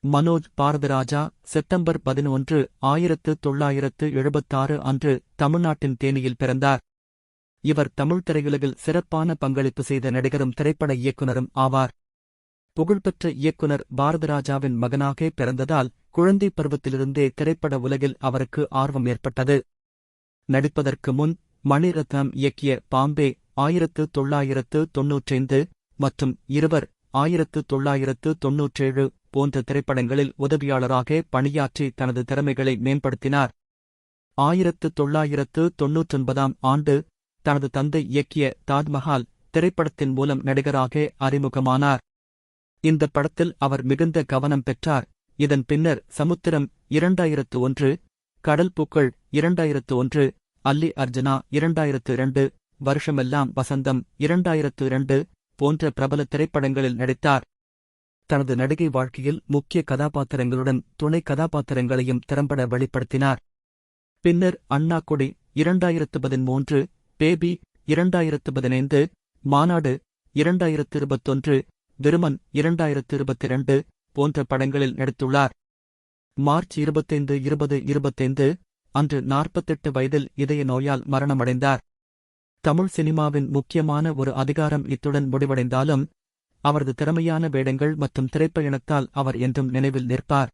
Manoj Bharathiraja September 11, 1976 அன்று தமிழ்நாட்டின் தேனியில் பிறந்தார். இவர் தமிழ் திரையுலகில் சிறப்பான பங்களிப்பு செய்த நடிகரும் திரைப்பட இயக்குனரும் ஆவார். புகழ்பெற்ற இயக்குனர் பாரதிராஜாவின் மகனாக பிறந்ததால் குழந்தை பருவத்திலிருந்தே திரைப்பட உலகில் அவருக்கு ஆர்வம் ஏற்பட்டது. நடிப்பதற்கு முன் மணிரத்னம் இயக்கிய பாம்பே 1995 மற்றும் இருவர் 1997 போன்ற திரைப்படங்களில் உதவியாளராக பணியாற்றி தனது திறமைகளை மேம்படுத்தினார். 1999 ஆண்டு தனது தந்தை இயக்கிய தாஜ்மஹால் திரைப்படத்தின் மூலம் நடிகராக அறிமுகமானார். இந்த படத்தில் அவர் மிகுந்த கவனம் பெற்றார். இதன் பின்னர் சமுத்திரம் 2001, கடல் பூக்கள் 2001, அல்லி அர்ஜுனா 2002, வருஷமெல்லாம் வசந்தம் 2002 போன்ற பிரபல திரைப்படங்களில் நடித்தார். தனது நடிகை வாழ்க்கையில் முக்கிய கதாபாத்திரங்களுடன் துணை கதாபாத்திரங்களையும் திறம்பட வெளிப்படுத்தினார். பின்னர் அண்ணாக்கொடி 2013, பேபி 2015, மாநாடு 2021, விருமன் 2022 போன்ற படங்களில் நடித்துள்ளார். மார்ச் 25, 2025 அன்று 48 வயதில் இதய நோயால் மரணமடைந்தார். தமிழ் சினிமாவின் முக்கியமான ஒரு அதிகாரம் இத்துடன் முடிவடைந்தாலும் அவரது திறமையான வேடங்கள் மற்றும் திரைப்பயணத்தால் அவர் என்றும் நினைவில் நிற்பார்.